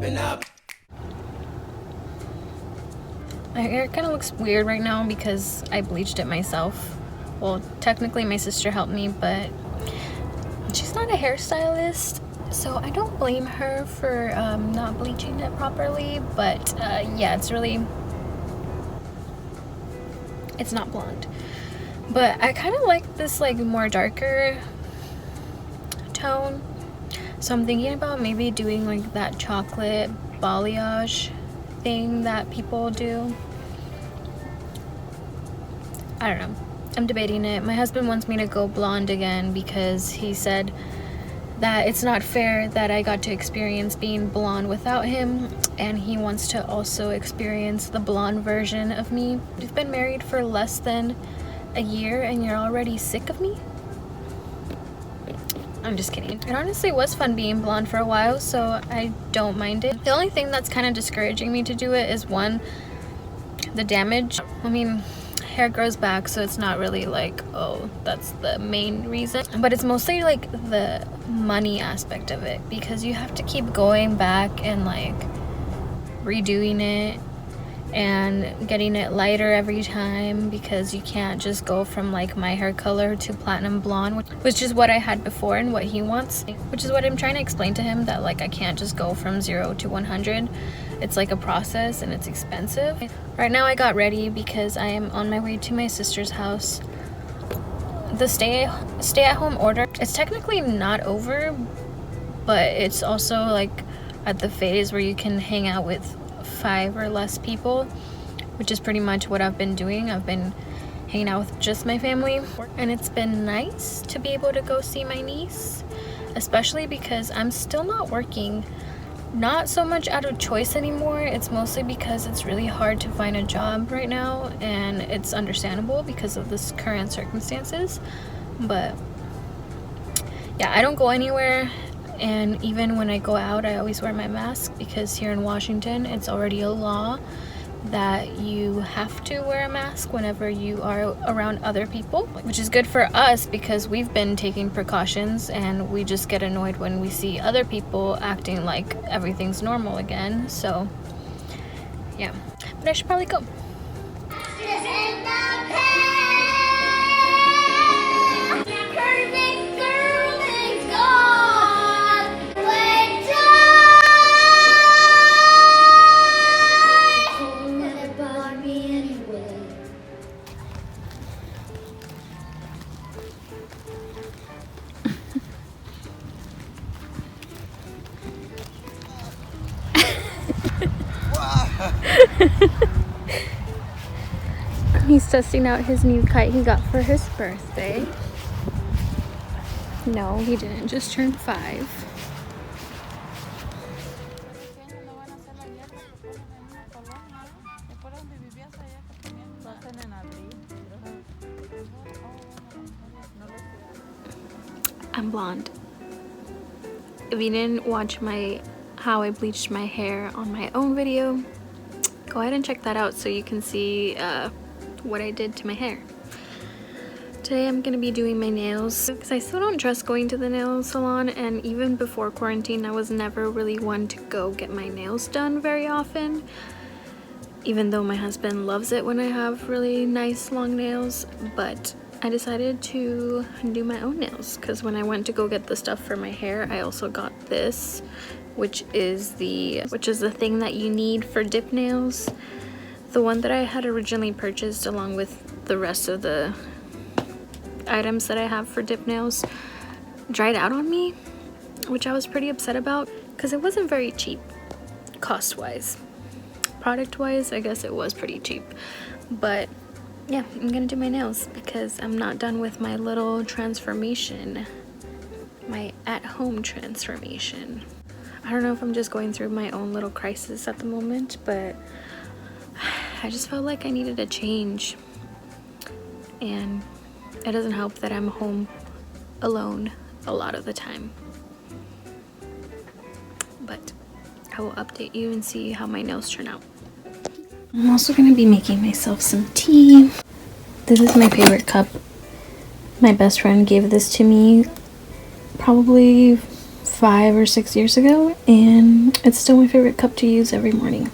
Open up. My hair kind of looks weird right now because I bleached it myself. Well, technically my sister helped me, but she's not a hairstylist, so I don't blame her for not bleaching it properly. But yeah, it's not blonde. But I kind of like this like more darker tone, so I'm thinking about maybe doing like that chocolate balayage thing that people do. I don't know, I'm debating it. My husband wants me to go blonde again because he said that it's not fair that I got to experience being blonde without him, and he wants to also experience the blonde version of me. We've been married for less than a year and you're already sick of me? I'm just kidding. It honestly was fun being blonde for a while, so I don't mind it. The only thing that's kind of discouraging me to do it is, one, the damage. I mean, hair grows back, so it's not really like, oh, that's the main reason. But it's mostly like the money aspect of it, because you have to keep going back and like redoing it and getting it lighter every time, because you can't just go from like my hair color to platinum blonde, which is what I had before and what he wants, which is what I'm trying to explain to him, that like I can't just go from 0 to 100. It's like a process and it's expensive. Right now I got ready because I am on my way to my sister's house. The stay-at-home order, it's technically not over, but it's also like at the phase where you can hang out with 5 or less people, which is pretty much what I've been doing. I've been hanging out with just my family, and it's been nice to be able to go see my niece, especially because I'm still not working. Not so much out of choice anymore, it's mostly because it's really hard to find a job right now, and it's understandable because of this current circumstances. But yeah, I don't go anywhere, and even when I go out I always wear my mask, because here in Washington it's already a law that you have to wear a mask whenever you are around other people, which is good for us because we've been taking precautions, and we just get annoyed when we see other people acting like everything's normal again. So yeah, but I should probably go. He's testing out his new kite he got for his birthday. No, he didn't, just turned 5. I'm blonde. If you didn't watch my how I bleached my hair on my own video, go ahead and check that out so you can see what I did to my hair. Today I'm gonna be doing my nails because I still don't trust going to the nail salon, and even before quarantine I was never really one to go get my nails done very often, even though my husband loves it when I have really nice long nails. But I decided to do my own nails because when I went to go get the stuff for my hair, I also got this, which is the thing that you need for dip nails. The one that I had originally purchased along with the rest of the items that I have for dip nails dried out on me, which I was pretty upset about because it wasn't very cheap cost wise. Product wise, I guess it was pretty cheap. But yeah, I'm gonna do my nails because I'm not done with my little transformation, my at-home transformation. I don't know if I'm just going through my own little crisis at the moment, but I just felt like I needed a change, and it doesn't help that I'm home alone a lot of the time. But I will update you and see how my nails turn out. I'm also going to be making myself some tea. This is my favorite cup. My best friend gave this to me probably 5 or 6 years ago, and it's still my favorite cup to use every morning.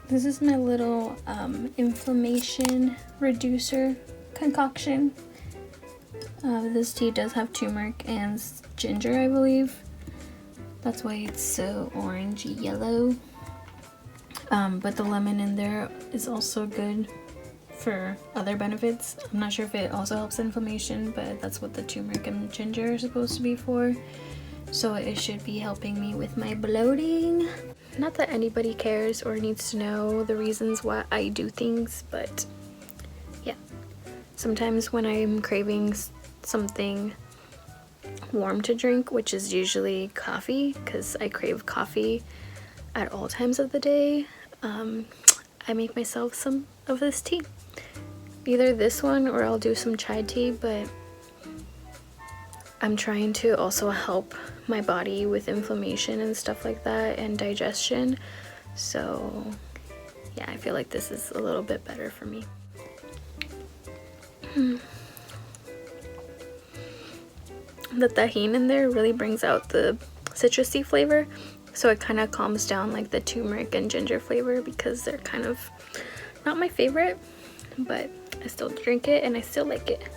This is my little inflammation reducer concoction. This tea does have turmeric and ginger, I believe. That's why it's so orangey yellow. But the lemon in there is also good for other benefits. I'm not sure if it also helps inflammation, but that's what the turmeric and ginger are supposed to be for. So it should be helping me with my bloating. Not that anybody cares or needs to know the reasons why I do things, but yeah. Sometimes when I'm craving something warm to drink, which is usually coffee, because I crave coffee at all times of the day, I make myself some of this tea. Either this one or I'll do some chai tea, but I'm trying to also help my body with inflammation and stuff like that and digestion. So yeah, I feel like this is a little bit better for me. The tajin in there really brings out the citrusy flavor, so it kind of calms down like the turmeric and ginger flavor, because they're kind of not my favorite, but I still drink it and I still like it.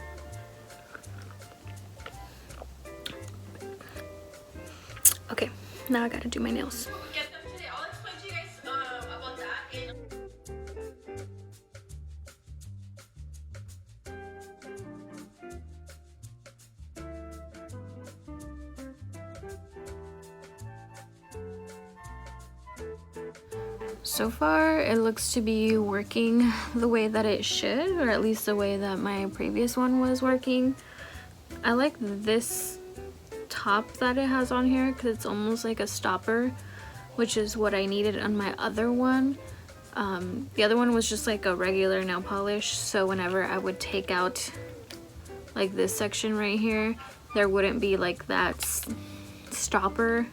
Okay, now I gotta do my nails. I'll explain to you guys about that in So far, it looks to be working the way that it should, or at least the way that my previous one was working. I like this top that it has on here because it's almost like a stopper, which is what I needed on my other one. The other one was just like a regular nail polish, so whenever I would take out like this section right here, there wouldn't be like that stopper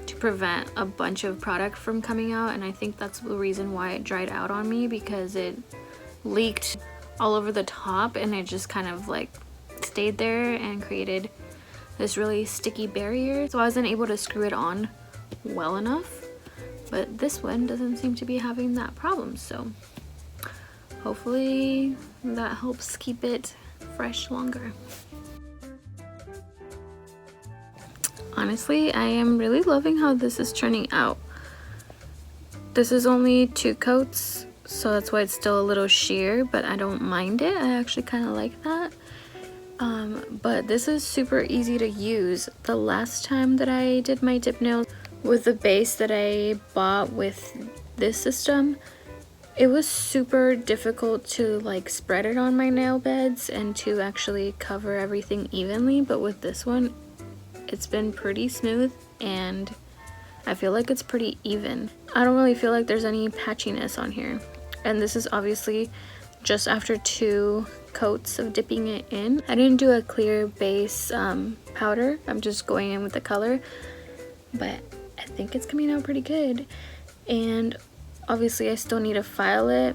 to prevent a bunch of product from coming out. And I think that's the reason why it dried out on me, because it leaked all over the top and it just kind of like stayed there and created this really sticky barrier. So I wasn't able to screw it on well enough, but this one doesn't seem to be having that problem, so hopefully that helps keep it fresh longer. Honestly, I am really loving how this is turning out. This is only 2 coats, so that's why it's still a little sheer, but I don't mind it. I actually kind of like that. But this is super easy to use. The last time that I did my dip nails with the base that I bought with this system, it was super difficult to like spread it on my nail beds and to actually cover everything evenly, but with this one it's been pretty smooth and I feel like it's pretty even. I don't really feel like there's any patchiness on here, and this is obviously just after 2 coats of dipping it in. I didn't do a clear base powder, I'm just going in with the color, but I think it's coming out pretty good. And obviously I still need to file it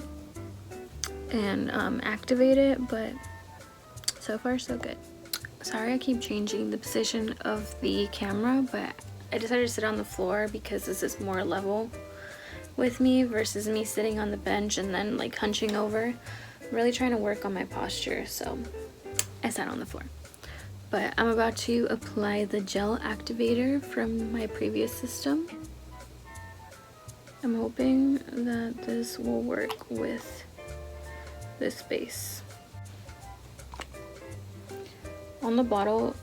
and activate it, but so far so good. Sorry I keep changing the position of the camera, but I decided to sit on the floor because this is more level with me versus me sitting on the bench and then like hunching over. I'm really trying to work on my posture, so I sat on the floor. But I'm about to apply the gel activator from my previous system. I'm hoping that this will work with this base. On the bottle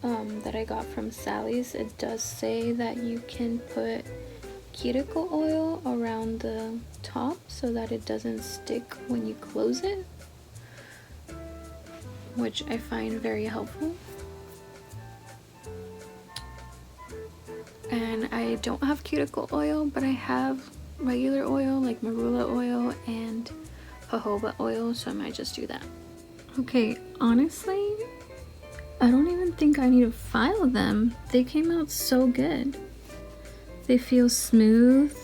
that I got from Sally's, it does say that you can put cuticle oil around the top so that it doesn't stick when you close it, which I find very helpful. And I don't have cuticle oil, but I have regular oil like marula oil and jojoba oil, so I might just do that. Okay, honestly, I don't even think I need to file them. They came out so good. They feel smooth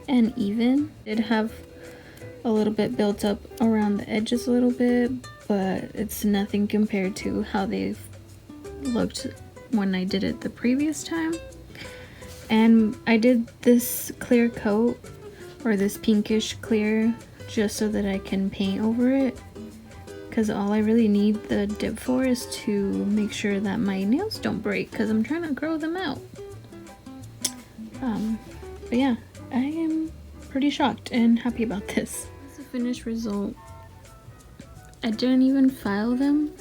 and even. It did have a little bit built up around the edges a little bit, but it's nothing compared to how they've looked when I did it the previous time. And I did this clear coat, or this pinkish clear, just so that I can paint over it, because all I really need the dip for is to make sure that my nails don't break, because I'm trying to grow them out. But yeah, I am pretty shocked and happy about this. This is the finished result. I didn't even file them.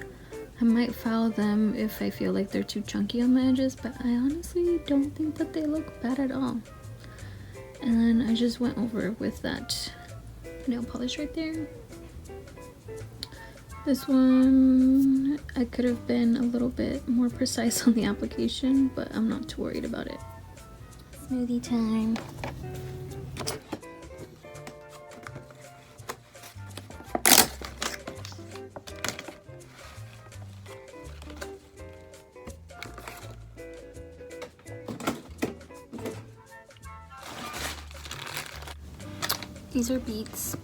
I might file them if I feel like they're too chunky on the edges, but I honestly don't think that they look bad at all. And then I just went over with that nail polish right there. This one, I could have been a little bit more precise on the application, but I'm not too worried about it. Smoothie time. These are beets.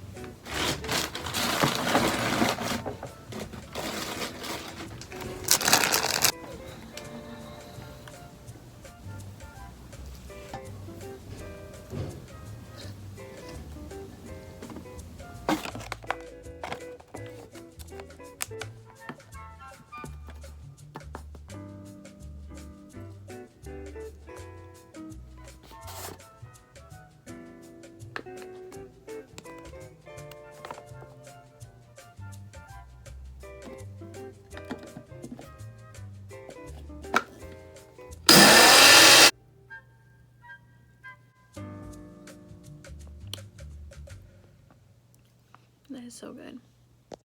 That is so good.